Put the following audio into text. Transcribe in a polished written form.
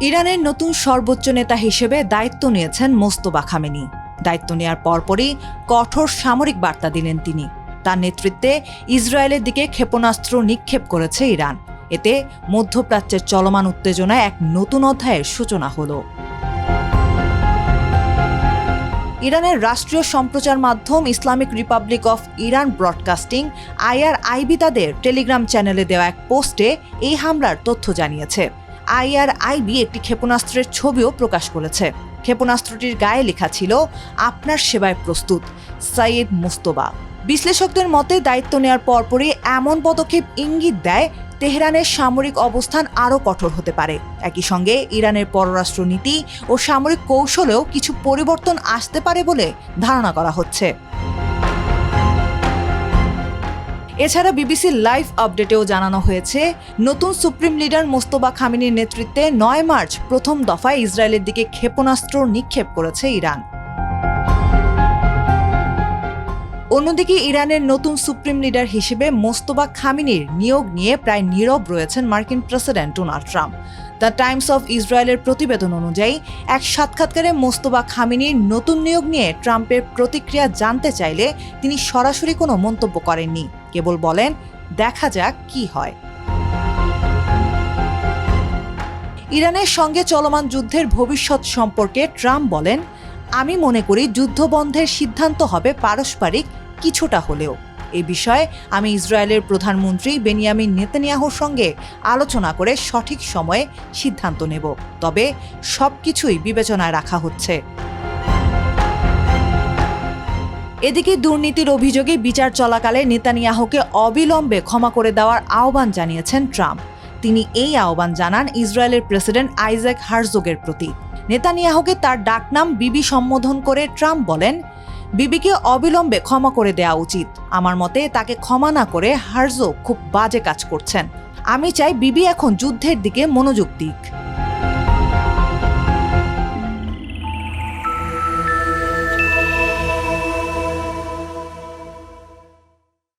ইরানের নতুন সর্বোচ্চ নেতা হিসেবে দায়িত্ব নিয়েছেন মোস্তফা খামেনি। দায়িত্ব নেওয়ার পরপরই কঠোর সামরিক বার্তা দিলেন তিনি। তার নেতৃত্বে ইসরায়েলের দিকে ক্ষেপণাস্ত্র নিক্ষেপ করেছে ইরান। এতে মধ্যপ্রাচ্যের চলমান উত্তেজনায় এক নতুন অধ্যায়ের সূচনা হলো। ইরানের রাষ্ট্রীয় সম্প্রচার মাধ্যম Islamic Republic of Iran broadcasting IRIB তাদের টেলিগ্রাম চ্যানেলে দেওয়া এক পোস্টে এই হামলার তথ্য জানিয়েছে। IRIB একটি ক্ষেপণাস্ত্রের ছবিও প্রকাশ করেছে। ক্ষেপণাস্ত্রটির গায়ে লেখা ছিল, আপনার সেবায় প্রস্তুত, সাইয়েদ মুস্তফা। বিশ্লেষকদের মতে দায়িত্ব নেওয়ার পরপরই এমন পদক্ষেপ ইঙ্গিত দেয় তেহরানের সামরিক অবস্থান আরও কঠোর হতে পারে। একই সঙ্গে ইরানের পররাষ্ট্রনীতি ও সামরিক কৌশলেও কিছু পরিবর্তন আসতে পারে বলে ধারণা করা হচ্ছে। এছাড়া BBC লাইভ আপডেটেও জানানো হয়েছে, নতুন সুপ্রিম লিডার মোস্তফা খামেনির নেতৃত্বে 9 মার্চ প্রথম দফায় ইসরায়েলের দিকে ক্ষেপণাস্ত্র নিক্ষেপ করেছে ইরান। অন্যদিকে ইরানের নতুন সুপ্রিম লিডার হিসেবে মোস্তফা খামেনির নিয়োগ নিয়ে প্রায় নীরব রয়েছেন মার্কিন president Donald Trump. The Times of ইসরায়েলের প্রতিবেদন অনুযায়ী এক সাক্ষাৎকারে মোস্তফা খামেনির নতুন নিয়োগ নিয়ে ট্রাম্পের প্রতিক্রিয়া জানতে চাইলে তিনি সরাসরি কোনো মন্তব্য করেননি, কেবল বলেন, দেখা যাক কি হয়। ইরানের সঙ্গে চলমান যুদ্ধের ভবিষ্যৎ সম্পর্কে ট্রাম্প বলেন, আমি মনে করি যুদ্ধবন্ধের সিদ্ধান্ত হবে পারস্পরিক কিছুটা হলেও। এই বিষয়ে আমি ইসরায়েলের প্রধানমন্ত্রী বেনিয়ামিন নেতানিয়াহুর সঙ্গে আলোচনা করে সঠিক সময়ে সিদ্ধান্ত নেব, তবে সবকিছুই বিবেচনায় রাখা হচ্ছে। এদিকে দুর্নীতির অভিযোগে বিচার চলাকালে নেতানিয়াহুকে অবিলম্বে ক্ষমা করে দেওয়ার আহ্বান জানিয়েছেন ট্রাম্প। তিনি এই আহ্বান জানান ইসরায়েলের প্রেসিডেন্ট আইজ্যাক হারজোগের প্রতি। নেতানিয়াহুকে তার ডাকনাম বিবি সম্বোধন করে ট্রাম্প বলেন, বিবিকে অবিলম্বে ক্ষমা করে দেওয়া উচিত। আমার মতে তাকে ক্ষমা না করে হারজোগ খুব বাজে কাজ করছেন। আমি চাই বিবি এখন যুদ্ধের দিকে মনোযোগ দিক।